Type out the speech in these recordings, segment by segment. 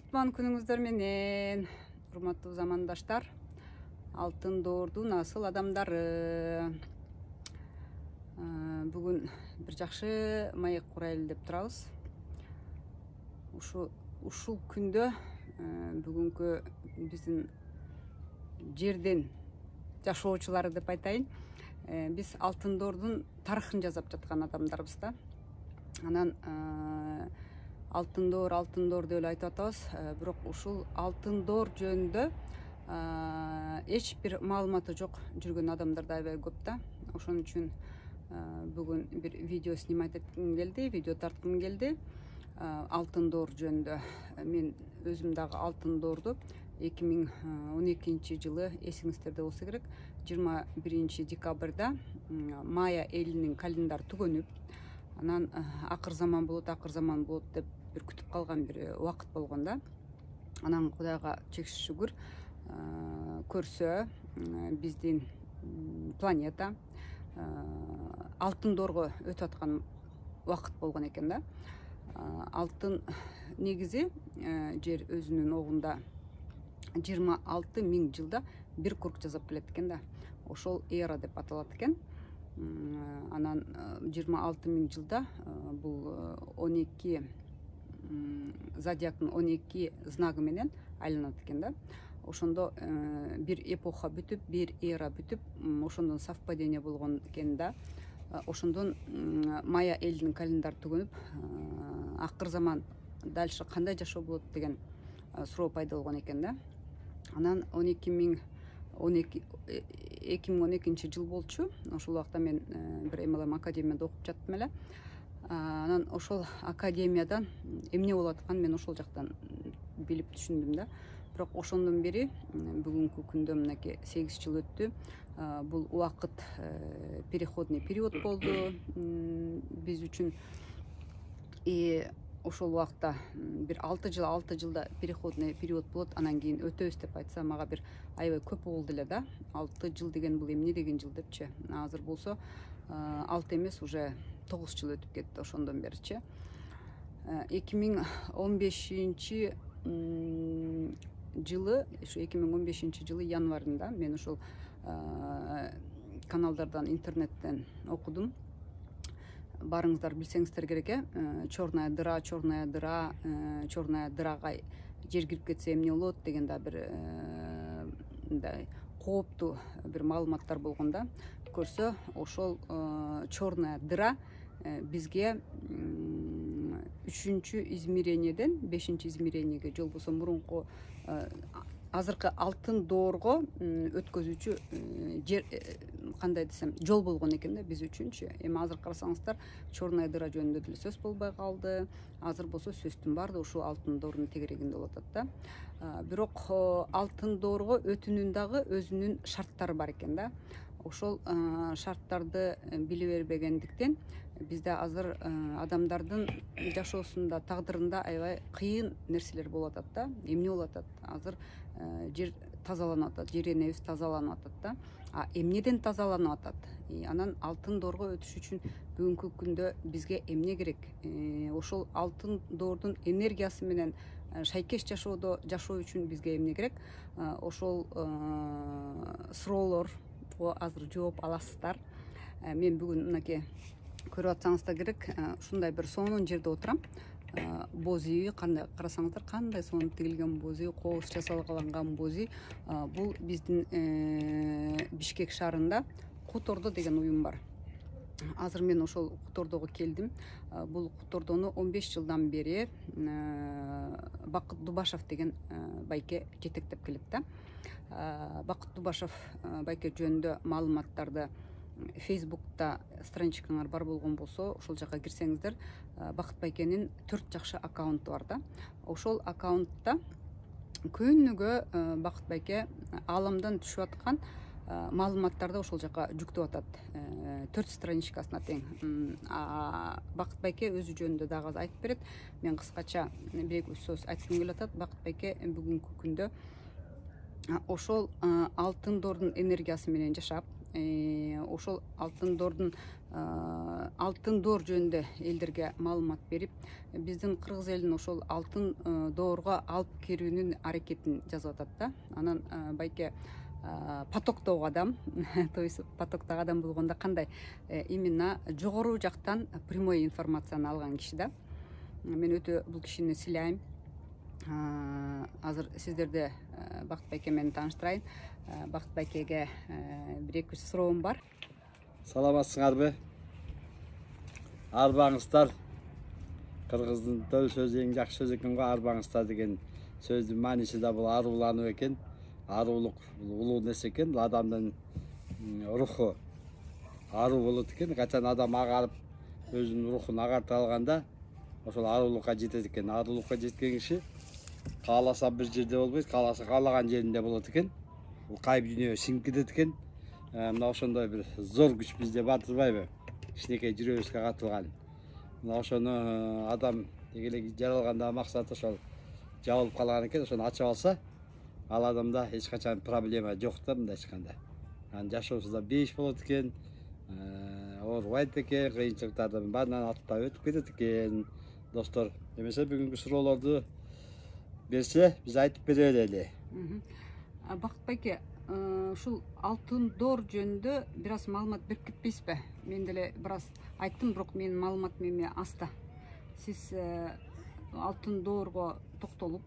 Кутман күнүңүздөр менен, урматтуу замандаштар. Алтын доордун асыл адамдары. Бүгүн бир жакшы маек курайлы деп турабыз. Ушул күндө бүгүнкү биздин жерден жашоочулары деп айтайын. Биз алтын доордун тарыхын жазап жаткан адамдарбыз да. Анан алтын доор деп эле айтып атабыз. Бирок ушул алтын доор жөнүндө эч бир маалыматы жок жүргөн адамдар да аябай көп да. Ошон үчүн бүгүн бир видео снимать этким келди, видео тарткым келди. Алтын доор жөнүндө. Мен өзүм дагы алтын доорду 2012 жылы, эсиңиздерде болсо керек, 21 декабрда мая элинин календар түгөнүп, анан акыр заман болот деп бир күтүп калган бир убакыт болгон да. Анан Кудайга чексиз шүгүр, көрсө биздин планета алтын доорго өтүп аткан убакыт болгон экен да. Алтын негизи жер өзүнүн огунда 26 000 жылда бир круг жасап келет экен да. Ошол эра деп аталат экен. Анан 26 000 жылда бул 12 зодиактын 12 знагы менен айланат экен да. Ошондо бир эпоха бүтүп, бир эра бүтүп, ошондон совпадение болгон экен да. Ошондон мая элинин календар түгөнүп, акыр заман дальше кандай жашоо болот деген суроо пайда болгон экен да. Анан 2012 жыл болчу. Ошол убакта мен бир MLM академияда окуп жаттым эле. Анан ошол академиядан эмне болуп атканын мен ошол жактан билип түшүндүм да. Бирок ошондон бери бүгүнкү күндө мынакей 8 жыл өттү. Бул убакыт переходный период болду биз үчүн. Ошол убакта бир 6 жылда переходный период болот, анан кийин өтөбүз деп айтса мага бир аябай көп болду эле да. 6 жыл деген бул эмне деген жыл депчи. Азыр болсо 6 эмес, уже 9 жыл өтүп кетти ошондон беричи. 2015 жылы, ушу 2015 жылы январында мен ошол каналдардан, интернеттен окудум. Барыңыздар билсеңиздер керек, черная дырага жер кирип кетсе эмне болот деген да бир мындай кооптуу бир маалыматтар болгон да. Көрсө, ошол черная дыра бизге 3-чү измерениеден 5-чи измерениеге, же болбосо мурунку азыркы алтын доорго өткөзүүчү жер, кандай десем, жол болгон экен да биз үчүнчү. Эми азыр карасаңыздар, черная дыра жөнүндө деле сөз болбой калды. Азыр болсо сөздүн баардыгы ушул алтын доордун тегерегинде болуп атат да. Бирок алтын доорго өтүүнүн дагы өзүнүн шарттары бар экен да. Ошол шарттарды биле бербегендиктен бизде азыр адамдардын жашоосунда, тагдырында аябай кыйын нерселер болуп атат да. Эмне болуп атат? Азыр жер тазаланып атат, жер энебиз тазаланып атат да. Эмнеден тазаланып атат? Анан алтын доорго өтүш үчүн бүгүнкү күндө бизге эмне керек? Ошол алтын доордун энергиясы менен шайкеш жашоо үчүн бизге эмне керек? Ошол суроолорго азыр жооп аласыздар. Мен бүгүн мынакей көрүп атсаңыздар керек, ушундай бир сонун жерде отурам. Боз үй, кандай карасаңыздар, кандай сонун тигилген боз үй, кооз жасалган боз үй. Бул биздин Бишкек шаарында Кутордо деген уюм бар. Азыр мен ошол Кутордого келдим. Бул Кутордону 15 жылдан бери Бакыт Дубашев деген байке жетектеп келет да. Бакыт Дубашев байке жөнүндө маалыматтарды Facebook'ta страничкаңар бар болгон болсо, ошол жака кирсеңиздер, Бакыт байкенин 4 жакшы аккаунту бар да. Ошол аккаунтта күнүгө Бакыт байке ааламдан түшүп аткан маалыматтарды ошол жака жүктөп атат. 4 страничкасына тең. Бакыт байке өзү жөнүндө дагы аз айтып берет. Мен кыскача бир сөз айткым келип атат. Бакыт байке бүгүнкү күндө ошол алтын доордун энергиясы менен жашап, ошол алтын доордун алтын доор жөнүндө элдерге маалымат берип, биздин кыргыз элин ошол алтын доорго алып кирүүнүн аракетин жазып атат да. Анан байке потоктогу адам то есть потоктогу адам болгондо кандай именно жогору жактан прямой информацияны алган киши да. Мен өтө бул кишини сыйлайм. Азыр сиздерде Бакыт байке менен тааныштырайын. Бакыт байкеге бир-эки суроом бар. Саламатсыңарбы? Арбаңыздар. Кыргыздын төл сөзү эң жакшы сөз экен го, арбаңыздар деген сөздүн мааниси да бул аруулануу экен. Аруулук бул улуу нерсе экен. Адамдын руху аруу болот экен. Качан адам агарып өзүнүн рухун агартып алганда, ошол аруулукка жетет экен. Аруулукка жеткен киши кааласа бир жерде болбойт, кааласа каалаган жеринде болот экен. Бул кайып дүйнөгө сиңип кетет экен. Мына ошондой бир зор күч бизде бар турбайбы? Кичинекей жүрөгүбүзгө катылган. Мына ошону адам деги жаралганда максаты ошол жабылып калган экен. Ошону ачып алса, ал адамда эч качан проблема жок да, мындайча айтканда. Анан жашоосу бейиш болот экен, оорубайт экен, кыйынчылыктардын баарынан аттап өтүп кетет экен. Достор, эмесе бүгүнкү суроолорду берсе, биз айтып бере элели. Бакыт байке, ушул алтын доор жөнүндө бир аз маалымат берип кетпейсизби? Мен деле бир аз айттым, бирок менин маалыматым эми аста. Сиз алтын доорго токтолуп,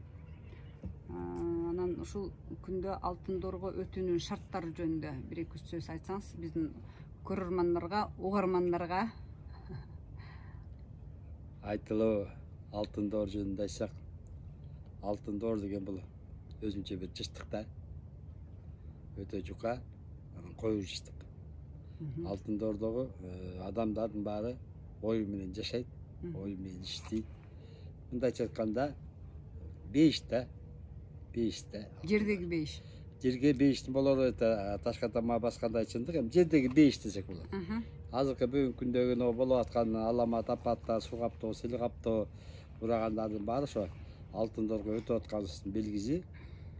анан ушул күндө алтын доорго өтүүнүн шарттары жөнүндө бир-эки сөз айтсаңыз, биздин көрөрмандарга, угармандарга. Айтылуу алтын доор жөнүндө айтсак, алтын доор деген бул өзүнчө бир жыштык да. Өтө жука, анан коюу жыштык. Алтын доордогу адамдардын баары ою менен жашайт, ою менен иштейт. Мындайча айтканда, бейиш да. Бейиш да. Жердеги бейиш. Жерге бейиштин болору ташка тама баскандай чындык, эми жердеги бейиш десек болот. Азыркы бүгүнкү күндөгү болуп аткан аламат апаттар, суу каптоо, сел каптоо урагандардын баары ошо алтын доорго өтүп атканыбыздын белгиси.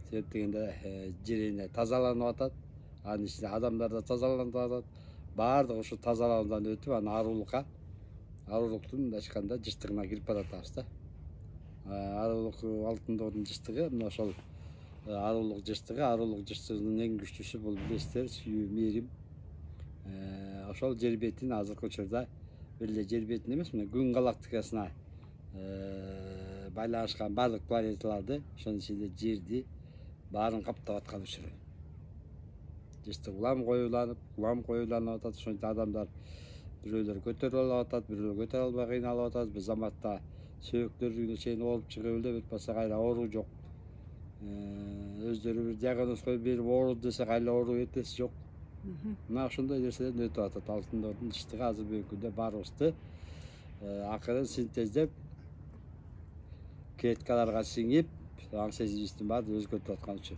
Себеп дегенде жер эне тазаланып атат, анын ичинде адамдар да тазаланып атат. Баардыгы ушу тазалануудан өтүп, анан аруулуктун мындайча айтканда жыштыгына кирип баратабыз да. Аруулук алтын доордун жыштыгы, мына ошол аруулук жыштыгынын эң күчтүүсү бул билесиздер, сүйүү, мээрим. Ошол жер бетин азыркы учурда бир эле жер бетин эмес, мына күн галактикасына байланышкан баардык планеталарды, ошонун ичинде жерди баарын каптап аткан учуру. Жыштык улам коюуланып атат. Ошондо адамдар бирөөлөр көтөрүп алып атат, бирөөлөр көтөрө албай кыйналып атат. Бир заматта сөөктөрүнө чейин ооруп чыгып эле, бүтпаса кайра оору жок. Өздөрү бир диагноз коюп берип ооруду десе, кайра оору эртеси жок. Мына ошондой нерселерден өтүп атат. Алтын доордун жыштыгы азыр бүгүнкү күндө баарыбызды акырын синтездеп, клеткаларга сиңип, аң сезимибиздин баарын өзгөртүп аткан учур.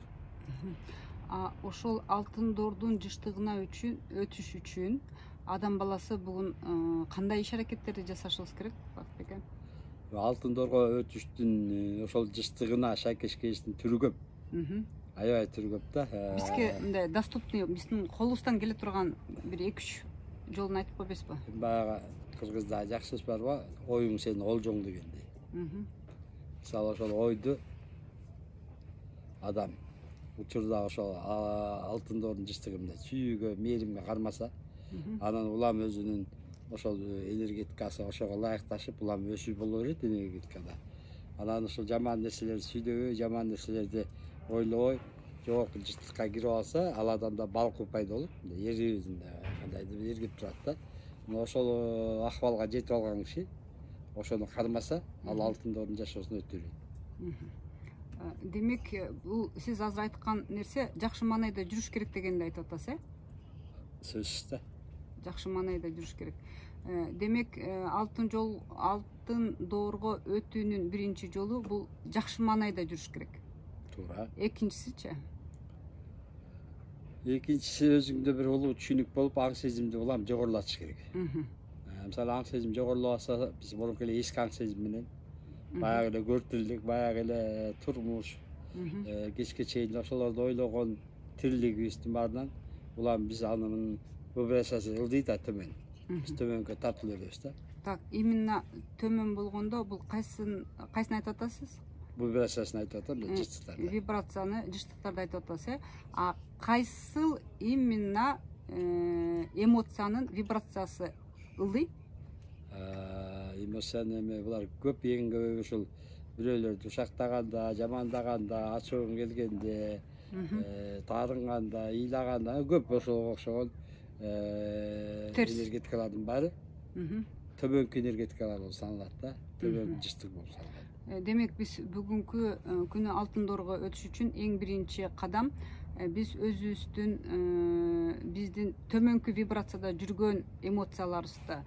Ошол алтын доордун жыштыгына өтүш үчүн адам баласы бүгүн кандай иш аракеттерди жасашыбыз керек, Бакыт байке? Алтын доорго өтүштүн ошол жыштыгына шайкеш келиштин түрү көп. Аябай түрү көп да. Бизге мындай доступный, биздин колубуздан келе турган бир 2-3 жолун айтып койбойсузбу? Баягы кыргызда жакшы сөз барбы? Оюң сенин олжоң дегендей. Мисалы ошол ойду адам учурда ошол алтын доордун жыштыгы мындай сүйүүгө, мээримге кармаса, анан улам өзүнүн ошол энергетикасы ошого ылайыкташып, улам өсүү боло берет энергетикада. Анан ошол жаман нерселерди сүйлөбөй, жаман нерселерди ойлобой, жогорку жыштыкка кирип алса, ал адамда балкуу пайда болуп, эриби кандайдыр бир эргип турат да. Мына ошол акыбалга жетип алган киши ошону кармаса, ал алтын доордун жашоосун өтүрөт. Демек, бул сиз азыр айткан нерсе жакшы маанайда жүрүш керек дегенди айтып атасыз, Сөзсүз да. Жакшы маанайда жүрүш керек. Демек, алтын доорго өтүүнүн биринчи жолу бул жакшы маанайда жүрүш керек. Туура. Экинчисичи? Экинчиси өзүңдө бир улуу түшүнүк болуп, аң сезимди улам жогорулатыш керек. Мисалы аң сезим жогорулап алса, биз мурунку эле эски аң сезим менен баягы эле көртүрлүк, баягы эле турмуш, кечке чейин ошолорду ойлогон тирилигибиздин баарынан улам биз анын вибрациясы ылдый да төмөн. Биз төмөнкө тартылып беребиз да. Так, именно төмөн болгондо бул кайсын айтып атасыз? Вибрациясын айтып атам, жыштыктарды. Вибрацияны, жыштыктарды айтып атасыз, А кайсыл именно эмоциянын вибрациясы ылдый? Эмоцияны эме булар көп, эң көбү ушул бирөөлөрдү ушактаганда, жамандаганда, ачууң келгенде, таарынганда, ыйлаганда көп ошого окшогон энергетикалардын баары төмөнкү энергетикалар болуп саналат да. Төмөнкү жыштык болуп саналат. Демек биз бүгүнкү күнү алтын доорго өтүш үчүн эң биринчи кадам биз өзүбүздүн биздин төмөнкү вибрацияда жүргөн эмоцияларыбызды,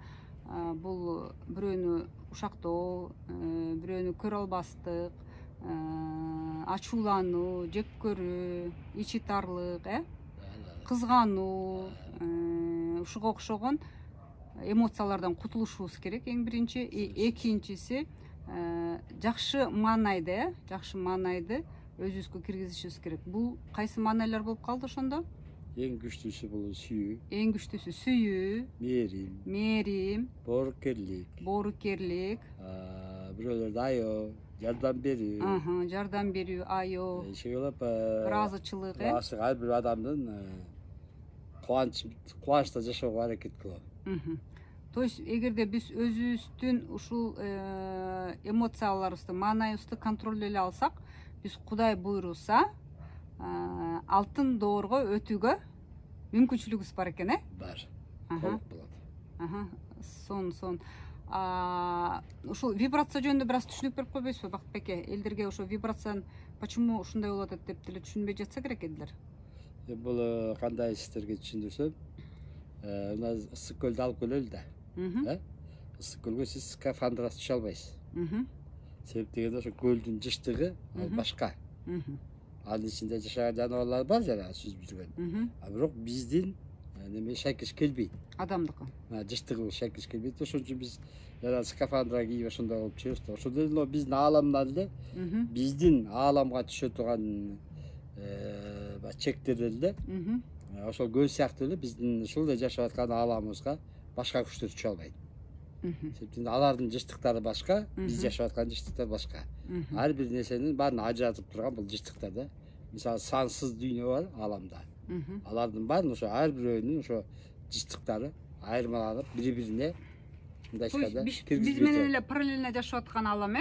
бул бирөөнү ушактоо, бирөөнү көрө албастык, ачуулануу, жек көрүү, ичи тарлык, кызгануу, ушуга окшогон эмоциялардан кутулушубуз керек эң биринчи. Экинчиси жакшы маанайды, өзүбүзгө киргизишибиз керек. Бул кайсы маанайлар болуп калды ошондо? Эң күчтүүсү бул сүйүү. Эң күчтүүсү сүйүү, мээрим, боорукерлик, бирөөлөрдү аябоо, жардам берүү, аябоо, ыраазычылык, ар бир адамдын кубанычта жашоого аракет кылуу. То есть эгерде биз өзүбүздүн ушул эмоцияларыбызды, маанайыбызды контролдой алсак, биз Кудай буйруса алтын доорго өтүүгө мүмкүнчүлүгүбүз бар экен, Бар. Толук болот. Сон. Ушул вибрация жөнүндө бир аз түшүнүк берип койбойсузбу, Бактыбек эке? Элдерге ошо вибрацияны почему ушундай болуп атат деп деле түшүнбөй жатса керек элдер. Бул кандай сиздерге түшүндүрсөм, мына ысык көлдү алып келели да. Ысык көлгө сиз скафандрга түшө албайсыз. Себеп дегенде ошо көлдүн жыштыгы башка. Анын ичинде жашаган жаныбарлар бар жана сүзүп жүргөн. Бирок биздин неме шайкеш келбейт. Адамдыкы. Жыштыгыбыз шайкеш келбейт. Ошон үчүн биз жана скафандра кийип ошондой болуп жүрөбүз да. Ошондой эле биздин ааламдан эле биздин ааламга түшө турган чектерден эле ошол көл сыяктуу эле биздин ушул эле жашап аткан ааламыбызга башка күчтөр түшө албайт. Себептен алардын жыштыктары башка, биз жашап аткан жыштыктар башка. Ар бир нерсенин баарын ажыратып турган бул жыштыктар да. Мисалы сансыз дүйнө бар ааламда. Алардын баарын ошо ар бирөөнүн ошо жыштыктары айырмаланып, бири-бирине мындайча биз менен эле параллельно жашап аткан аалам,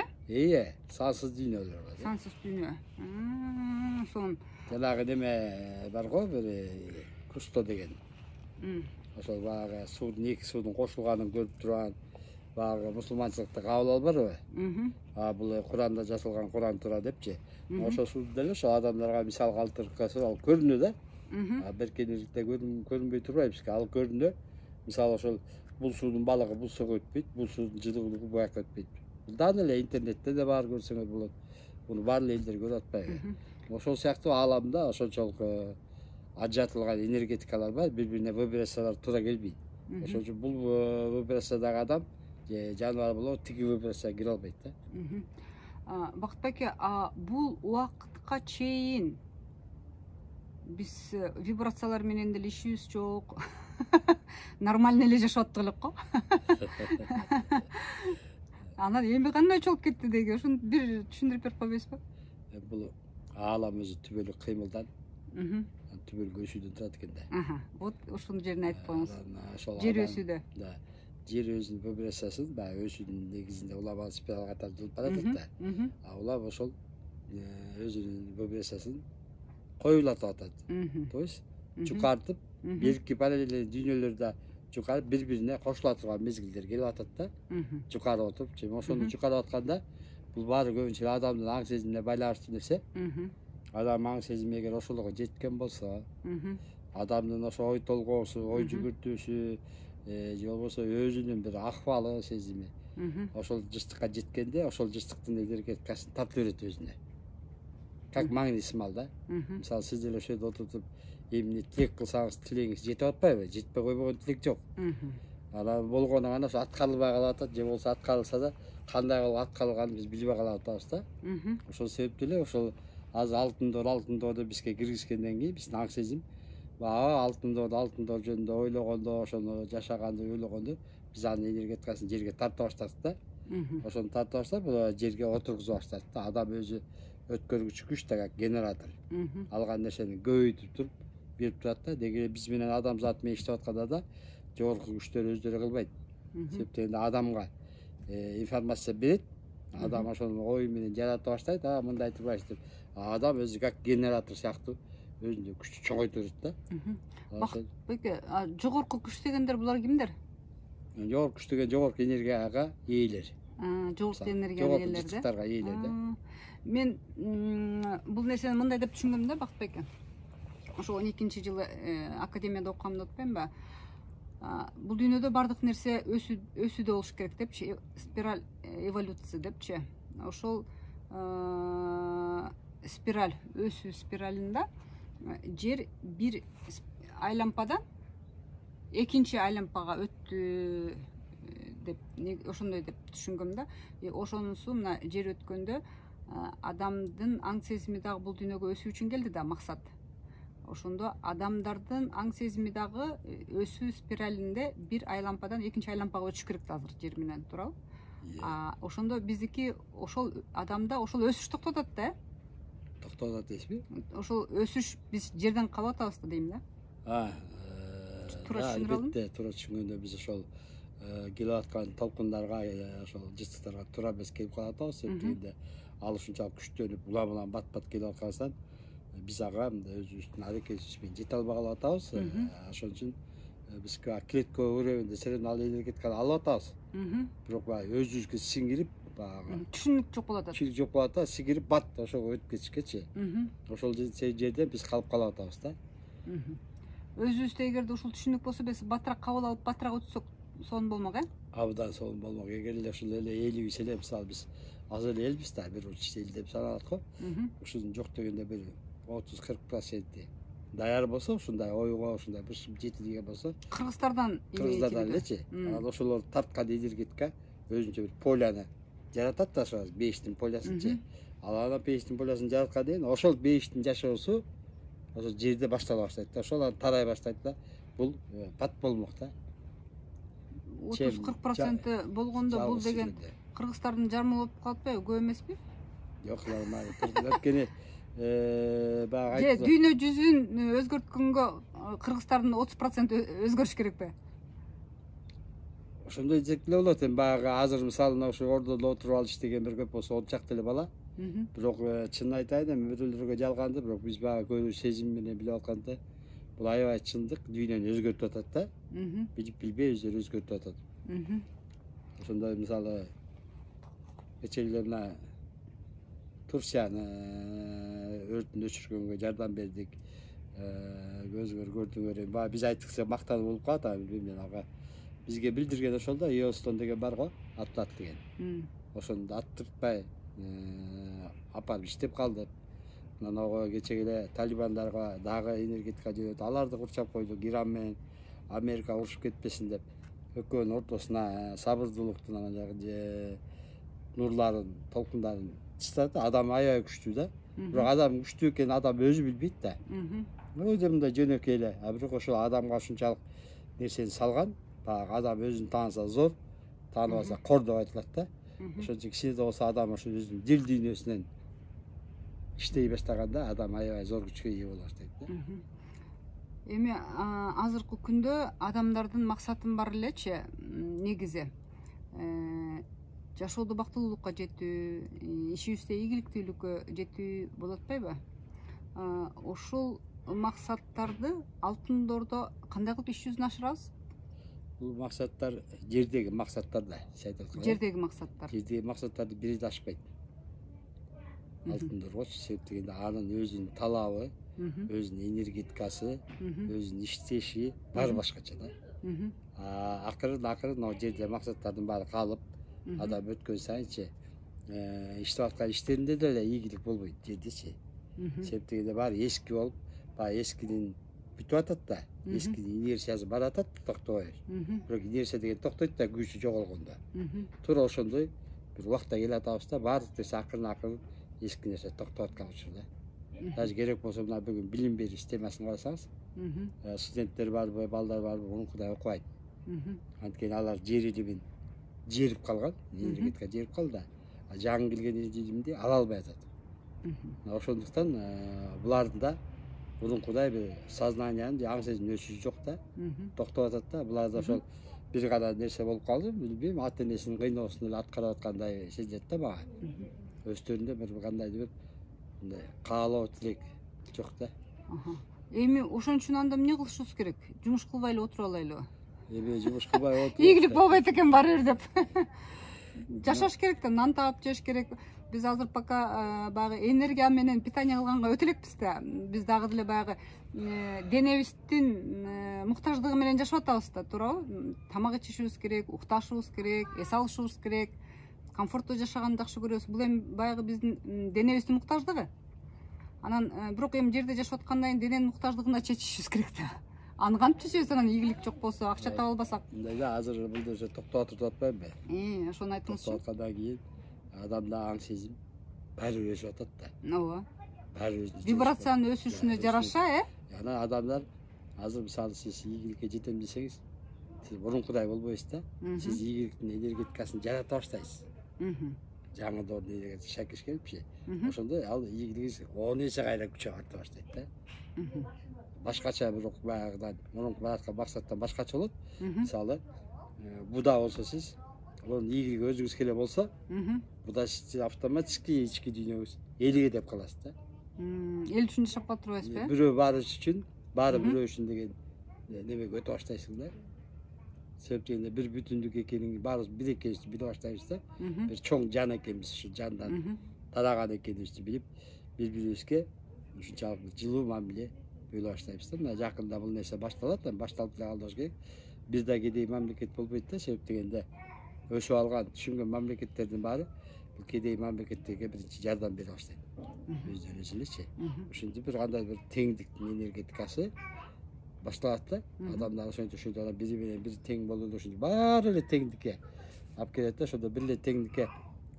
сансыз дүйнөлөр бар. Сансыз дүйнө. Сон Жанагы неме бар го, бир Кусто деген. Ошол баягы суудун эки суудун кошулганын көрүп турган баягы мусулманчылыкта кабыл барбы? Бул Куранда жазылган Куран тура депчи. Ошол сууду деле ошол адамдарга мисал калтырып ал көрүнөт да. Беркениликте көрүнбөй турбайбы бизге? Ал көрүнөт. Мисалы ошол бул суудун балыгы бул суга өтпөйт, бул суудун жылуулугу буяка өтпөйт. Мындан эле интернетте да бар көрсөңөр болот. Муну баардык элдер көрүп атпайбы? Ошол сыяктуу ааламда ошончолук ажыратылган энергетикалар бар, бири-бирине вибрациялар туура келбейт. Ошон үчүн бул вибрациядагы адам же жаныбар болобу тиги вибрацияга кире албайт да. Бактыбек эке, бул убакытка чейин биз вибрациялар менен деле ишибиз жок. Нормально эле жашап аттык элек го. Анан эми кандай болуп кетти деги, ушуну бир түшүндүрүп берип койбойсузбу? Бул аалам өзү түбөлүк кыймылдан, түбөлүк өсүүдөн турат экен да. Вот ошонун жерин айтып коюңуз. Жер өсүүдө. Жер өзүнүн вибрациясын баягы өсүүнүн негизинде уламалы спираль катары жылып баратат да. Улам ошол өзүнүн вибрациясын коюлатып атат. То есть жукартып, берки параллель дүйнөлөрдө жукарып бири-бирине кошула турган мезгилдер келип атат да. Жукарып отуруп, ошону жукарып атканда бул баары көбүнчө адамдын аң сезимине байланыштуу нерсе. Адам аң сезими эгер ошолго жеткен болсо, адамдын ошо ой толгоосу, ой жүгүртүүсү, же болбосо өзүнүн бир акыбалы сезими ошол жыштыкка жеткенде, ошол жыштыктын энергетикасын тартып берет өзүнө. Как магний сымал да. Мисалы сиз деле ошол жерде отуруп эмне тилек кылсаңыз, тилегиңиз жетип атпайбы? Жетпей койбогон тилек жок. Анан болгону гана ошо аткарылбай калып атат, же болбосо аткарылса да кандай кылып аткарылганын биз билбей калып атабыз да. Ошол себептен эле ошол азыр алтын доорду бизге киргизгенден кийин биздин аң сезим алтындор жөнүндө ойлогондо, ошону жашаганды ойлогондо биз анын энергетикасын жерге тарта баштадык да. Ошону тарта баштап, бул жерге отургуза баштадык да. Адам өзү өткөргүч күч да, как генератор. Алган нерсени көбөйтүп туруп берип турат да. Деги биз менен адамзат менен иштеп атканда да жогорку күчтөр өздөрү кылбайт. Себептен адамга информация берет. Адам ошону ой менен жарата баштайт, мындай турбайсыз деп. Адам өзү как генератор сыяктуу өзүнүн күчтү чоңойто берет да. Бакытбек, жогорку күч дегендер булар кимдер? Жогорку күч деген жогорку энергияга ээлер. Жогорку энергияга жогорку ээлер да. жытыктарга ээлер да. Мен бул нерсени мындай деп түшүнгөм да, Бакытбек. Ошо 12-жылы академияда окугам деп атпаймынбы? Бул дүйнөдө бардык нерсе өсүүдө болуш керек депчи, спираль эволюция депчи. Ошол спираль, өсүү спиралында жер бир айлампадан экинчи айлампага өттү деп, ошондой деп түшүнгөм да. Ошонусу мына жер өткөндө адамдын аң сезими дагы бул дүйнөгө өсүү үчүн келди да, максат. Ошондо адамдардын аң сезими дагы өсүү спиралинде бир айлампадан экинчи айлампага өтүш керек да азыр жер менен, туурабы? Ошондо биздики ошол адамда ошол өсүш токтотот да, Токтоп атат дейсизби? Ошол өсүш биз жерден калып атабыз да дейм да. Туура түшүнүп алдым? Албетте, туура түшүнгөндө биз ошол келип аткан толкундарга, ошол жытыктарга туура эмес келип калып атабыз. Себеби ал ушунчалык күчтөнүп, улам бат келип аткандан биз ага өзүбүздүн аракетибиз менен жете албай калып атабыз. Ошон үчүн биз клетка уровеньде все равно ал энергетиканы алып атабыз. Бирок баягы өзүбүзгө сиңирип, баягы Түшүнүк жок болуп атат. түшүнүк жок болуп атат, сиңирип бат ошого өтүп кетишкечи. Ошол жерде биз калып калып атабыз да. Өзүбүздө эгерде ушул түшүнүк болсо, биз батыраак кабыл алып, батыраак өтсөк сонун болмок, Абдан сонун болмок. Эгер эле ушул эле элибиз эле, мисалы биз азыр элбиз да, бир эл деп саналат го. Ушунун жок дегенде бир 30-40% даяр болсо, ушундай ойго, ушундай бир жети деген болсо, Кыргыздардан элечи. Анан ошолор тарткан энергетика өзүнчө бир поляны жаратат да, ошо бейиштин полясынчы. Ал бейиштин полясын жараткандан кийин ошол бейиштин жашоосу ошо жерде баштала баштайт да. Ошол тарай баштайт да. Бул пат болмок да. 30-40% болгондо бул деген кыргыздардын жарымы болуп калат атпайбы, көп эмеспи? Жок, нормально. Өткөнү Же дүйнө жүзүн өзгөрткөнгө кыргыздардын 30% өзгөрүш керекпи? Ошондой эсептеле болот. Баягы азыр мисалы ошо ордодо отуруп алып иштеген бир көп болсо 10 чакты эле бала. Бирок чынын айтайын, эми бирөөлөргө жалганды, бирок биз баягы көрүү сезим менен билип атканда, бул аябай чындык, дүйнөнү өзгөртүп атат да. Билип билбей өздөрү өзгөртүп атат. Ошондой мисалы кечээ мына Турцияны өртүн өчүргөнгө жардам бердик. Көзгөр көрдүңөр. Баягы биз айттыкса мактанып болуп калат, билбейм мен ага. Бизге билдирген ошол да, Йеллоустон деген бар го, Атлант деген. Ошону аттыртпай апарып иштеп калдык. Анан ого кечеги эле талибандарга дагы энергетика жөнөтүп, аларды курчап койдук, Иран менен Америка урушуп кетпесин деп. Экөөнүн ортосуна сабырдуулуктун анан жагы нурларын, толкундарын чыгат. Адам аябай күчтүү да. Бирок адам күчтүү экенин адам өзү билбейт да. Өзү мындай жөнөкөй эле. Бирок ошол адамга ушунчалык нерсени салган, баягы адам өзүн тааныса зор, тааныбаса кор деп айтылат да. Ошон үчүн кичине да болсо адам ошо өзүнүн дил дүйнөсүнөн иштей баштаганда адам аябай зор күчкө ээ боло баштайт да. Эми азыркы күндө адамдардын максатын бар элечи, негизи жашоодо бактылуулукка жетүү, ишибизде ийгиликтүүлүккө жетүү болуп атпайбы? Ошол максаттарды Алтындордо кандай кылып иш жүзүнө ашырабыз? Бул максаттар жердеги максаттар да, сиз айтып аткан. Жердеги максаттар. Жердеги максаттарды биринде ашпайт. Алтындоргочу, себеп дегенде анын өзүнүн талабы, өзүнүн энергетикасы, өзүнүн иштеши баары башкача да. Акырын жерде максаттардын баары калып, адам өткөн сайынчы иштеп аткан иштеринде деле ийгилик болбойт жердечи. Себеп дегенде баары эски болуп, баягы эскинин бүтүп атат да. Эскинин инерциясы баратат, токтобой. Бирок инерция деген токтойт да, күчү жоголгондо. Туура ошондой бир убакта келе атабыз да, баардык нерсе акырын эски нерсе токтоп аткан учурда. даже керек болсо мына бүгүн билим берүү системасын карасаңыз, студенттер барбы, балдар барбы, мурункудай окубайт. Анткени алар жер илимин жерип калган, энергетика жерип калды. Жаңы келген илимди ала албай атат. Ошондуктан булардын да мурункудай бир сознаниянын же аң сезимдин өсүшү жок да, токтоп атат да. Буларда ошол бир гана нерсе болуп калды, билбейм, ата энесинин кыйноосун эле аткарып аткандай сезилет да мага. Өздөрүндө бир кандайдыр бир мындай каалоо тилек жок да. Эми ошон үчүн анда эмне кылышыбыз керек? Жумуш кылбай эле отуруп алайлыбы? Эми жумуш кылбай отуруп Ийгилик болбойт экен бара бир деп. Жашаш керек да, нан таап жеш керек. Биз азыр пока баягы энергия менен питание кылганга өтө элекпиз да. Биз дагы деле баягы денебиздин муктаждыгы менен жашап атабыз да, туурабы? Тамак ичишибиз керек, укташыбыз керек, эс алышыбыз керек. Комфорттуу жашаганды жакшы көрөбүз. Бул эми баягы биздин денебиздин муктаждыгы. Анан бирок эми жерде жашап аткандан кийин дененин муктаждыгын да чечишибиз керек да. Аны кантип чечебиз анан ийгилик жок болсо, акча таба албасак? Мындай да, азыр бул нерсе токтоп туруп атпайбы? Ошону айтыңызчы. Токтоп аткандан кийин адамда аң сезим баары бир өсүп атат да. Ооба. Баары өзүнө. Вибрациянын өсүшүнө жараша, Анан адамдар азыр мисалы сиз ийгиликке жетем десеңиз, сиз мурункудай болбойсуз да. Сиз ийгиликтин энергетикасын жарата баштайсыз. Жаңы доордун энергетикасы шакеш келипчи. Ошондо ал ийгилигиңиз 10 эсе кайра күчөп арта баштайт да. Башкача бирок баягыдан мурунку бараткан максаттан башкача болот. Мисалы, буда болсо сиз, анын ийгилиги өзүңүз келе болсо, буда сиз автоматически ички дүйнөңүз элиге деп каласыз да. Эл үчүн жашап атпайсызбы? Бирөө баары үчүн, баары бирөө үчүн деген немеге өтө баштайсың да. Себеп дегенде бир бүтүндүк экенин баарыбыз бир экенибизди биле баштайбыз да. Бир чоң жан экенбиз, ушу жандан тараган экенибизди билип, бири-бирибизге ушунчалык жылуу мамиле бөлө баштайбыз да. Мына жакында бул нерсе башталат, башталып эле калды болуш керек. Биз да кедей мамлекет болбойт да, себеп дегенде өсүп алган, түшүнгөн мамлекеттердин баары бул кедей мамлекеттерге биринчи жардам бере баштайт. Өздөрүнүз элечи. Ошентип бир кандай бир теңдиктин энергетикасы башталат да. Адамдар ошентип ушул бири менен бири тең болуу ушинтип баары эле теңдикке алып келет да. Ошондо бир эле теңдикке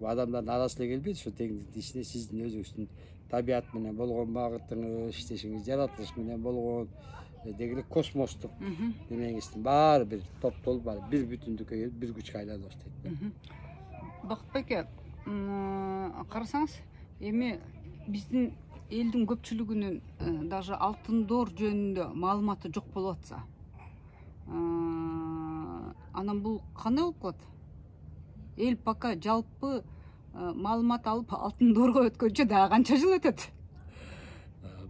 адамдардын арасы эле келбейт. Ошо теңдиктин ичине сиздин өзүңүздүн табият менен болгон багытыңыз, иштешиңиз, жаратылыш менен болгон деги эле космостук немеңиздин баары бир топтолуп, баары бир бүтүндүккө келип, бир күчкө айланып баштайт да. Бакытбек эке, карасаңыз, эми биздин элдин көпчүлүгүнүн даже алтын доор жөнүндө маалыматы жок болуп атса, анан бул кандай болуп калат? Эл пока жалпы маалымат алып алтын доорго өткөнчө дагы канча жыл өтөт?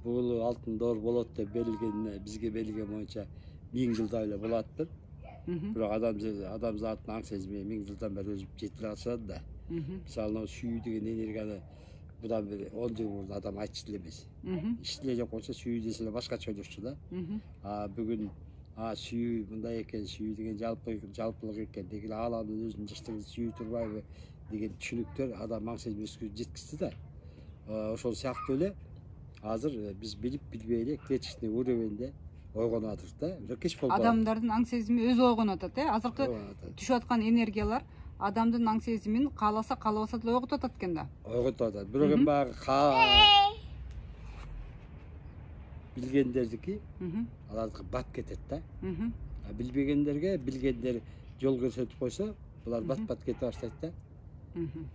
Бул алтын доор болот деп берилген, бизге берилген боюнча 1000 жылда эле болот деп. Бирок адамзаттын аң сезими 1000 жылдан бери өзүп жетиле алышат да. Мисалы, сүйүү деген энергияны будан бир 10 жыл мурун адам айтчу эле эмес. Иш деле жок болчу, сүйүү десе эле башкача ойлошчу да. Бүгүн сүйүү мындай экен, сүйүү деген жалпылык экен, деги эле ааламдын өзүнүн жыштыгын сүйүү турбайбы деген түшүнүктөр адам аң сезимине жеткизди да. Ошол сыяктуу эле азыр биз билип билбей эле клеточный уровеньде ойгонуп атырбыз да. Бирок эч болбойт. Адамдардын аң сезими өзү ойгонуп атат, азыркы түшүп аткан энергиялар адамдын аң сезимин кааласа каалабаса деле ойготуп атат экен да. Ойготуп атат. Бирок эми баягы билгендердики алардыкы бат кетет да. Билбегендерге билгендер жол көрсөтүп койсо, булар бат кете баштайт да.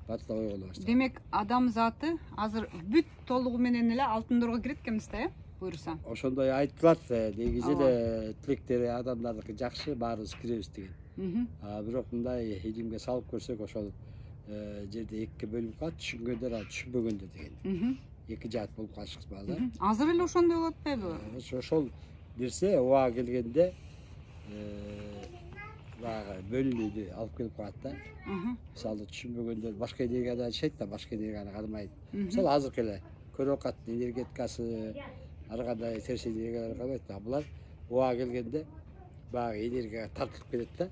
Батла ойгоно баштайт. Демек, адам заты азыр бүт толугу менен эле алтын доорго кирет экенбиз да, буйруса. Ошондой айтылат, негизи эле тилектери адамдардыкы жакшы, баарыбыз киребиз деген. Бирок мындай илимге салып көрсөк, ошол жерде экиге бөлүнүп калат, түшүнгөндөр, түшүнбөгөндөр деген. Эки жаат болуп калышыбыз да. Азыр эле ошондой болуп атпайбы? Ошол нерсе убагы келгенде баягы бөлүнүүдү алып келип калат да. Мисалы, түшүнбөгөндөр башка энергияда жашайт да, башка энергияны кармайт. Мисалы, азыркы эле көрүп аткан энергетикасы, ар кандай терс энергиялар кармайт да. Булар убагы келгенде баягы энергияга тартылып келет да.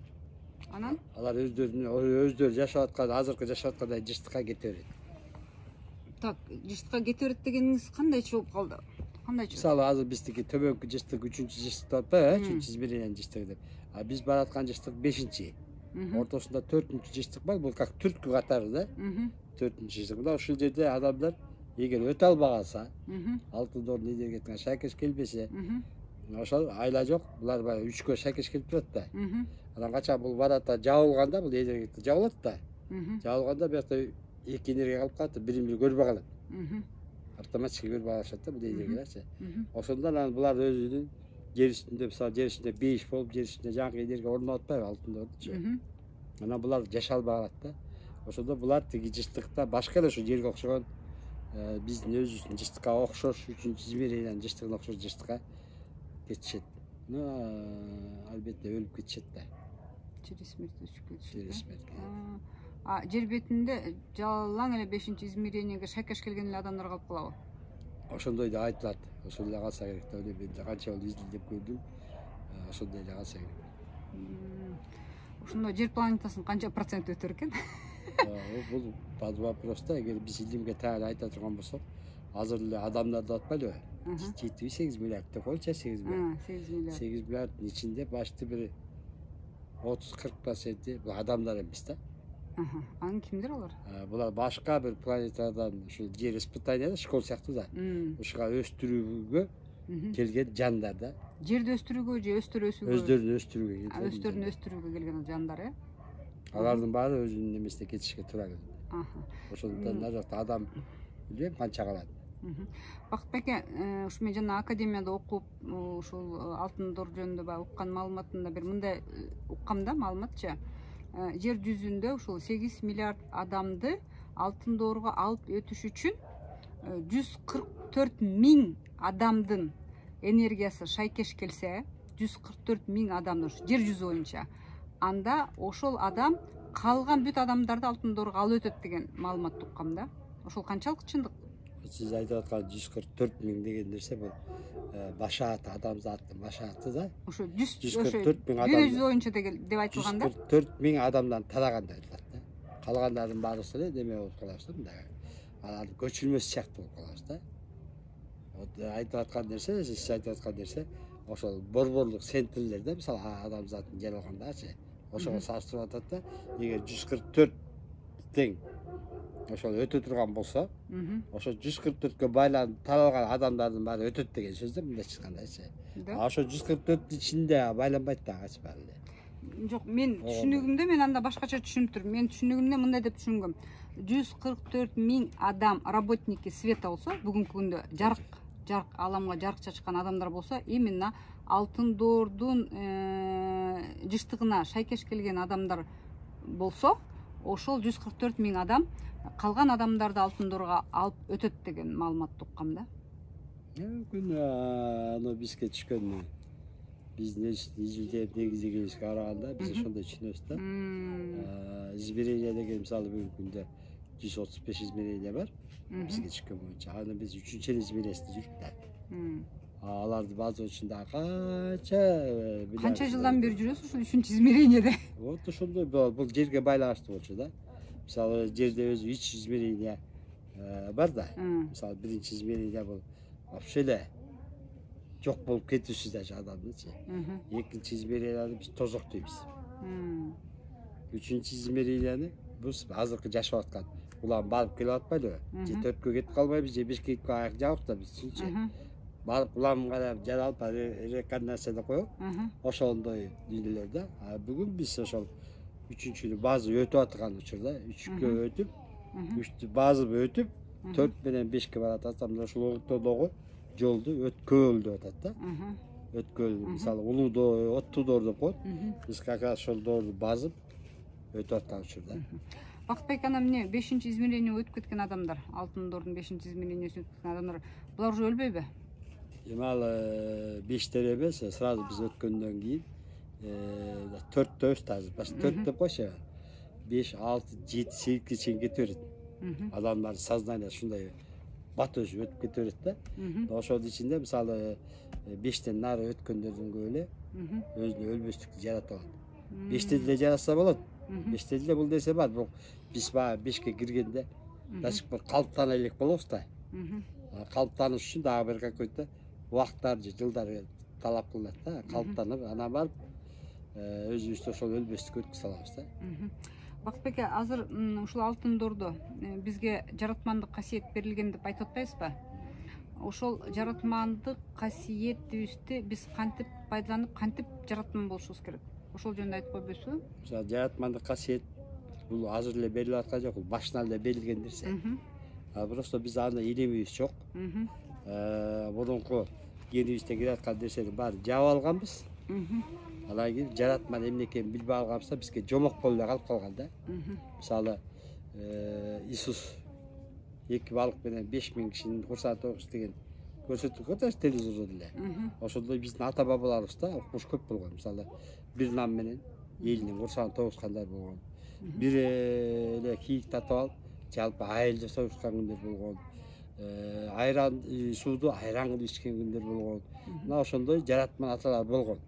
Анан алар өздөрү жашап аткан, азыркы жашап аткандай жыштыкка кете берет. Так, жыштыкка кете берет дегениңиз кандайча болуп калды? Кандайча? Мисалы, азыр биздики төбөңкү жыштык 3-чү жыштык деп атпайбы, 3 измерениянын жыштыгы деп. Биз бараткан жыштык 5-чи. Ортосунда 4-чү жыштык бар, бул как түрткү катары да. 4-чү жыштык. Мына ушул жерде адамдар эгер өтө албай калса, алтын доордун идергетине шайкеш келбесе, ошол айла жок, булар баягы 3кө шайкеш келип турат да. Анан качан бул барат да жабылганда, бул идергетте жабылат да. Жабылганда биякта эки энергия калып калат да, бирин бири көрбөй калат. Автоматически көрбөй калышат да бул энергияларчы. Ошондо анан булар өзүнүн жер үстүндө, мисалы жер үстүндө бейиш болуп, жер үстүндө жаңы энергия орноп атпайбы алтын доордучу. Анан булар жашай албай калат да. Ошондо булар тиги жыштыкта башка эле ушу жерге окшогон биздин өзүбүздүн жыштыкка окшош, үчүнчү измерениянын жыштыгына окшош жыштыкка кетишет. Албетте өлүп кетишет да. Через смерть өчүп кетишет. Через смерть. Жер бетинде жалаң эле 5-измеренияга шайкеш келген эле адамдар калып калабы? Ошондой да айтылат. Ошол эле калса керек да. Мен канча жолу изилдеп көрдүм. Ошондой эле калса керек. Ошондо жер планетасынын канча процент өтөр экен? Бул бул вопрос да. Эгер биз илимге таянып айта турган болсок, азыр эле адамдарды атпайлыбы? 7-8 миллиард деп койчу, 8 миллиард. 8 миллиард. 8 миллиарддын ичинде башты бир 30-40% бул адамдар эмес да. Анын кимдер алар? Булар башка бир планетадан ушул жер испытанияда школ сыяктуу да. Ушуга өстүрүүгө келген жандар да. Жерди өстүрүүгө же өстүрүүгө? Өздөрүн өстүрүүгө келген. Өздөрүн өстүрүүгө келген жандар, Алардын баары өзүнүн эмесине кетишке туура келет. Ошондон ал жакта адам билбейм канча калат. Бакытбек аке, ушу мен жана академияда окуп, ушул алтын доор жөнүндө баягы уккан маалыматымда бир мындай уккам да маалыматчы. Жер жүзүндө ушул 8 миллиард адамды алтын доорго алып өтүш үчүн 144 миң адамдын энергиясы шайкеш келсе, 144 миң адамдын жер жүзү боюнча, анда ошол адам калган бүт адамдарды алтын доорго алып өтөт деген маалыматты уккам да. Ошол канчалык чындык? Сиз айтып аткан 144 миң деген нерсе бул башаат, адамзаттын башааты да. Ошо 144 миң адам. Дүнү жүзү боюнча деп айтылганда 144 миң адамдан тараган деп айтылат да. Калгандардын баарысы эле неме болуп калабыз да, мындай. Алар көчүлмөс сыяктуу болуп калабыз да. Айтып аткан нерсе, сиз айтып аткан нерсе, ошол борборлук центрлер да, мисалы адамзаттын жаралгандачы. Ошого салыштырып атат да. Эгер 144 тең ошол өтө турган болсо, ошо 144кө байланып таралган адамдардын баары өтөт деген сөз да, мындай чыккандачы. Ошо 144 ичинде байланбайт да ачы баары эле. Жок, мен түшүнүгүмдө мен анда башкача түшүнүп турмун. Мен түшүнүгүмдө мындай деп түшүнгөм. 144 миң адам работники света болсо, бүгүнкү күндө жарык аламга жарык чачкан адамдар болсо, именно алтын доордун жыштыгына шайкеш келген адамдар болсо, ошол 144 миң адам калган адамдарды алтын доорго алып өтөт деген маалыматты уккам да. Мүмкүн аны бизге түшкөн биздин изилдеп негиздегенибизге караганда биз ошондой түшүнөбүз да. Измерение деген мисалы бүгүнкү күндө 135 измерение бар. Бизге түшкөн боюнча. Аны биз 3-эле измерениясында жүрүп да. Аларды база үчүндө канча жылдан бери жүрөсүз ушул 3-измерениеде? Вот ошондой бул жерге байланыштуу болчу да. Мисалы жерде өзү 3 измерение бар да. Мисалы биринчи измерение бул вообще эле жок болуп кетүүсү да адамдычы. Экинчи измеренияны биз тозок дейбиз. Үчүнчү измеренияны биз азыркы жашап аткан улам барып келип атпайлыбы? Же 4кө кетип калбайбыз, же 5кө кетип калайык жабык да бизчи. Барып улам карап жаралып реинкарнация деп коебу. Ошондой дүйнөлөр да. Бүгүн биз ошол үчүнчүнү базы өтүп аткан учурда 3кө өтүп, 3тү базы өтүп, 4 менен 5кө барат адамдар ошол ортодогу жолду өткөөл деп атат да. Өткөөл мисалы улуу доо, оттуу доор деп коет. Биз как раз ошол доорду базып өтүп аткан учурда. Бакытбек ана эмне 5-измерение өтүп кеткен адамдар, алтын доордун 5-измерениеси өтүп кеткен адамдар, булар уже өлбөйбү? Эми ал 5тер эмес, сразу биз өткөндөн кийин 4төбүз азыр. Баш 4 деп койчу. 5, 6, 7, 8ге чейин кете берет. Адамдардын сознаниясы ушундай бат өзү өтүп кете берет да. Ошонун ичинде мисалы 5тен нары өткөндөрдүн көбү эле өзүнө өлбөстүктү жаратып алат. 5те деле жаратса болот. 5те деле бул нерсе бар, бирок биз баягы 5ке киргенде дачык бир калыптана элек болобуз да. Калыптаныш үчүн дагы бир какой-то убакыттар же жылдар талап кылынат да. Калыптанып, анан барып өзүбүздү ошол өлбөстүккө өткүзө алабыз да. Бакытбек азыр ушул алтын дордо бизге жаратмандык касиет берилген деп айтып атпайбызбы? Ошол жаратмандык касиетибизди биз кантип пайдаланып, кантип жаратман болушубуз керек? Ошол жөнүндө айтып койбойсузбу? Мисалы жаратмандык касиет бул азыр эле берилип аткан жок, бул башынан эле берилген нерсе. Просто биз аны илимибиз жок. Мурунку генибизде кире аткан нерсенин баары жаап алганбыз. Анан кийин жаратман эмне экенин билбей алганбызда бизге жомок болуп эле калып калган да. Мисалы Иисус 2 балык менен 5000 кишинин курсагын тогуз деген көрсөтүп атат телевизордон эле. Ошондой биздин ата бабаларыбызда укмуш көп болгон. Мисалы бир нан менен элинин курсагын тогузгандар болгон. Бир эле кийик татып алып, жалпы айыл жасап жаткан күндөр болгон. Айран сууду айран кылып ичкен күндөр болгон. Мына ошондой жаратман аталар болгон.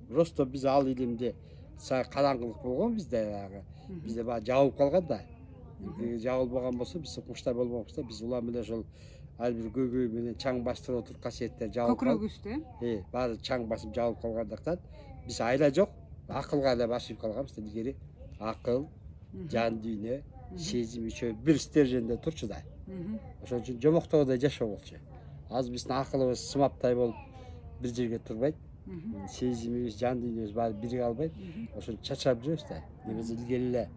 Просто биз ал илимди караңгылык болгон бизде дагы. Бизде баягы жабылып калган да. Жабылбаган болсо биз укмуштар болбогонбуз да. Биз улам эле ошол ар бир көйгөй менен чаң бастырып отуруп касиеттер жабылып калып. Көкүрөгүбүздү, Баары чаң басып жабылып калгандыктан биз айла жок, акылга эле басып калганбыз да. Илгери акыл, жан дүйнө, сезим үчөө бир стерженде турчу да. Ошон үчүн жомоктогудай жашоо болчу. Азыр биздин акылыбыз сымаптай болуп бир жерге турбайт. Сезимибиз, жан дүйнөбүз баары бириге албайт. Ошон чачап жүрөбүз да. Биз илгери эле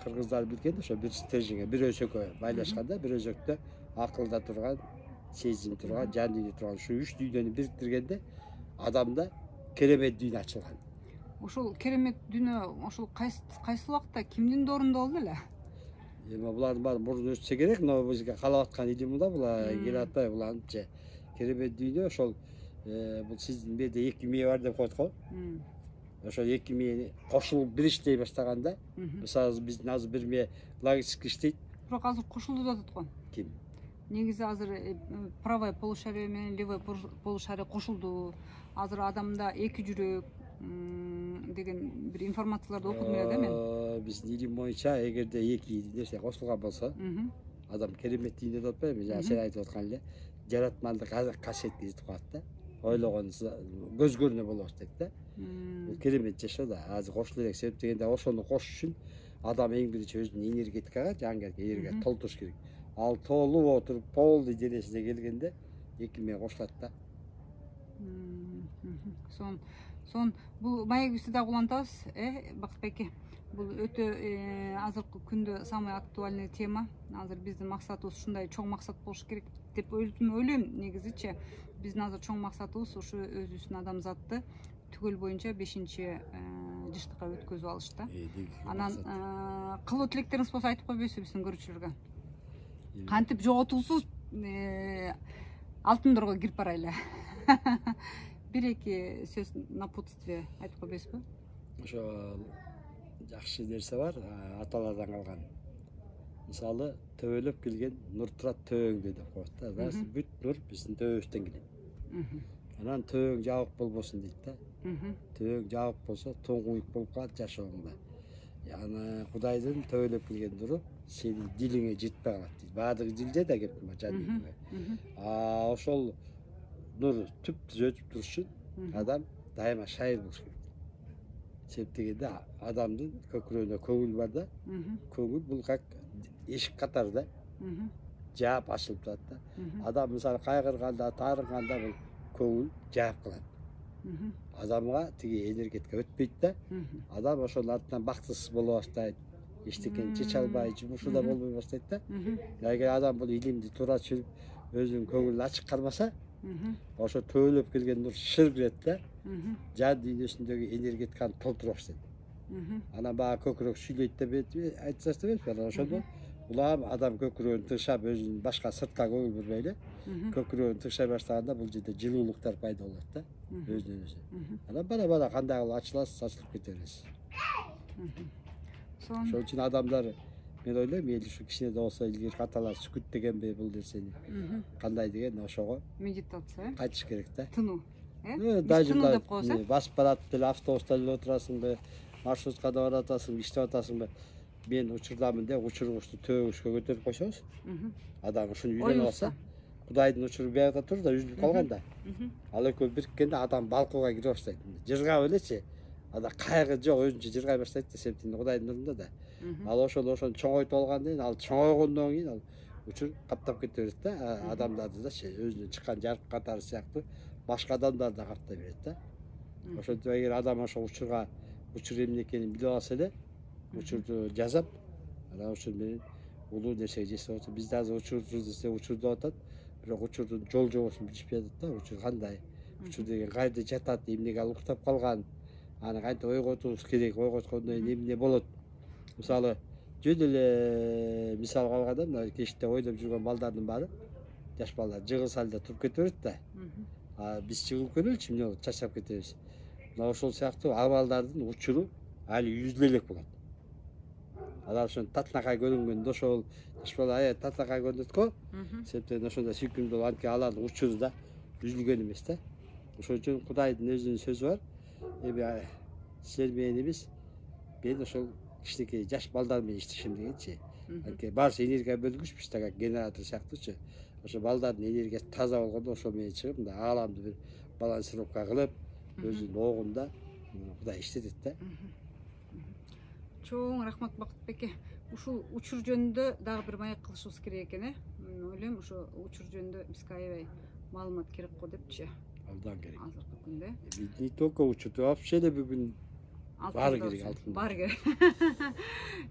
кыргыздар билген ошо бир стерженге, бир өзөккө байлашканда, бир өзөктө акылда турган, сезим турган, жан дүйнө турган ушу үч дүйнөнү бириктиргенде адамда керемет дүйнө ачылган. Ошол керемет дүйнө ошол кайсы убакта кимдин дорунда болду эле? Булардын баары мурун өтсө керек, но бизге калап аткан илим да, була келип атпайбы буларчы. Керемет дүйнө ошол бул сиздин берде 2 мээ бар деп коет го. Ошол 2 мээ кошулуп бир иштей баштаганда, мисалы биздин азыр 1 мээ логически иштейт. Бирок азыр кошулду деп атат го. Ким? Негизи азыр правое полушарие менен левое полушарие кошулду. Азыр адамда 2 жүрөк деген бир информацияларды окудум эле да мен. Биздин илим боюнча эгерде 2 нерсе кошулган болсо, адам керемет дүйнө деп атпайбы? Жана сен айтып аткан эле жаратмандык касиетке жетип калат да. Ойлогон көз көрүнө боло баштайт да. Керемет жашоо да. Азыр кошуло элек себеп дегенде ошону кошуш үчүн адам эң биринчи өзүнүн энергетикага, энергия толтуруш керек. Ал толуп отуруп, полный денесине келгенде 2 мээ кошулат да. Сон бул маегибизди дагы улантабыз, Бакытбек. Бул өтө азыркы күндө самый актуальный тема. Азыр биздин максатыбыз ушундай чоң максат болуш керек деп ойлойм негизичи. Биздин азыр чоң максатыбыз ушу өзүбүздүн адамзатты түгөл боюнча 5-жыштыкка өткөзүп алыш да. Анан кылуу тилектериңиз болсо айтып койбойсузбу биздин көрүүчүлөргө? Кантип жоготуусуз алтын дорго кирип барайлы. 1-2 сөз напутствие айтып койбойсузбу? Ошо жакшы нерсе бар, аталардан калган. Мисалы, төбөлөп келген нур турат төбөңдө деп коет да. Бүт нур биздин төбөбүздөн келет. Анан төбөң жабык болбосун дейт да. Төбөң жабык болсо тоңуйук болуп калат жашооңда. Яны Кудайдын төбөлөп келген нуру сенин дилиңе жетпей калат дейт. Баардыгы дилде да кеп жан дүйнөгө. Ошол нур түптүз өтүп туруш үчүн адам дайыма шайыр болуш керек. Себеп дегенде адамдын көкүрөгүнө көңүл бар да. Көңүл бул как эшик катары да. Жаап ачылып турат да. Адам мисалы кайгырганда, таарынганда бул көңүл жаап калат. Адамга тиги энергетика өтпөйт да. Адам ошонун артынан бактысыз боло баштайт. Эчтекени чече албай, жумушу да болбой баштайт да. Эгер адам бул илимди туура түшүнүп, өзүнүн көңүлүн ачык кармаса, ошо төбөлөп келген нур шыр кирет да. Жан дүйнөсүндөгү энергетиканы толтура баштайт. Анан баягы көкүрөк сүйлөйт деп айтсаш деп атпайбы? Ошондо улам адам көкүрөгүн тыгшап, өзүнүн башка сыртка көңүл бурбай эле көкүрөгүн тыгшай баштаганда бул жерде жылуулуктар пайда болот да, өзүнөн өзү. Анан бара-бара кандай кылып ачыласыз, ачылып кете бересиз. Ошон үчүн адамдар, мен ойлойм, эл ушу кичине да болсо илгери аталар сүкүттөгөнбү бул нерсени. Кандай деген ошого медитация, кайтыш керек да. тынуу. Даже басып барат деле автобуста эле отурасыңбы, маршруткада баратасыңбы, иштеп атасыңбы? Мен учурдамын деп учургучту төбөгүчкө көтөрүп койсоңуз, адам ушуну үйрөнүп алса, Кудайдын учуру биякта тур да үзүлүп калган да. Ал экөө бириккенде адам балкууга кире баштайт. Жыргап элечи, ада кайгы жок, өзүнчө жыргай баштайт да септин Кудайдын нурунда да. Ал ошону чоңойтуп алгандан кийин, ал чоңойгондон кийин ал учур каптап кете берет да, адамдарды да өзүнөн чыккан жарык катары сыяктуу башка адамдар да каптай берет да. Ошентип эгер адам ошол учур эмне экенин билип алса эле, учурду жасап, анан ошол менен улуу нерсеге жетип атат. Бизде азыр учурсуз десе учур деп атат, бирок учурдун жол жобосун билишпей атат да. Учур кандай, учур деген кайда жатат, эмнеге ал уктап калган, аны кантип ойготубуз керек, ойготкондон кийин эмне болот. Мисалы, жөн эле мисалга алганда, мына кечте ойноп жүргөн балдардын баары, жаш балдар жыгылса эле туруп кете берет да. Биз чыгып көрөлүчү эмне болот, чачап кетебиз. Мына ошол сыяктуу абалдардын учуру али жүзүлө элек болот. Алар ошон татынакай көрүнгөндө ошол жаш бала татынакай көрүнөт го. Себептен ошондой сүйкүмдүү болуп, анткени алардын учуру да үзүлгөн эмес да. Ошон үчүн Кудайдын өзүнүн сөзү бар. Эми силер менен эмес, мен ошол кичинекей жаш балдар менен иштешем дегенчи. Анткени баарыбыз энергия бөлгүчпүз, так как генератор сыяктуучу. Ошо балдардын энергиясы таза болгондо ошол менен чыгып, мындай ааламды бир балансировка кылып, өзүнүн огунда Кудай иштетет да. Чоң рахмат Бакытбеке. Ушул учур жөнүндө дагы бир маек кылышыбыз керек экен, Мен ойлойм, ошо учур жөнүндө бизге аябай маалымат керек го депчи. Абдан керек. Азыркы күндө. Не только учур, вообще эле бүгүн баары керек, алтын. Баары керек.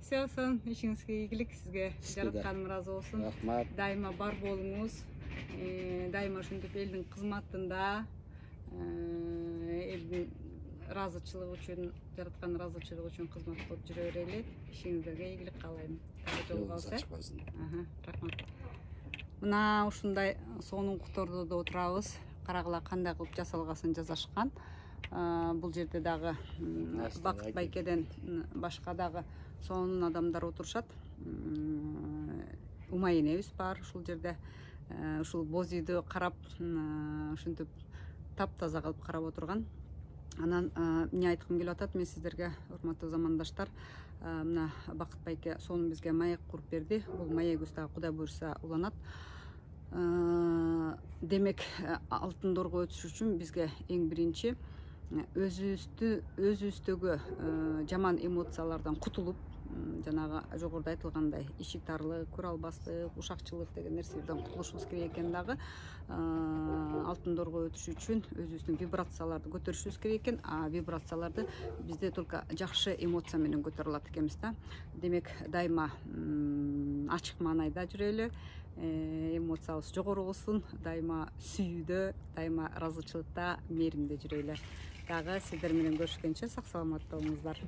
Все, сон ишиңизге ийгилик, сизге жаратканым ыраазы болсун. Рахмат. Дайыма бар болуңуз. Дайыма ушинтип элдин кызматында, элдин ыраазычылыгы үчүн, жараткан ыраазычылыгы үчүн кызмат кылып жүрө берели. Ишиңиздерге ийгилик каалайм. Жолугабыз. Рахмат. Мына ушундай сонуңкутордо да отурабыз. Карагыла кандай кылып жасалгасын жазышкан. Бул жерде дагы Бакыт байкеден башка дагы сонун адамдар отурушат. Умай энебиз бар ушул жерде. Ушул боз үйдү карап, ушинтип таптаза кылып карап отурган. Анан эмне айткым келип атат, мен сиздерге, урматтуу замандаштар, мына Бакыт байке сонун бизге маек куруп берди. Бул маегибиз дагы Кудай буйрса уланат. Демек, алтын дорго өтүш үчүн бизге эң биринчи өзүбүздөгү жаман эмоциялардан кутулуп, жанагы жогоруда айтылгандай ишитарлык, көрө албастык, ушакчылык деген нерселерден кутулушубуз керек экен дагы. Алтын дорго өтүш үчүн өзүбүздүн вибрацияларды көтөрүшүбүз керек экен. Вибрацияларды бизде только жакшы эмоция менен көтөрө алат экенбиз да. Демек, дайыма ачык маанайда жүрөлү. Эмоциябыз жогору болсун, дайыма сүйүүдө, дайыма ыраазычылыкта, мээримде жүрөлү. Дагы сиздер менен көрүшкөнчө сак саламатта болуңуздар.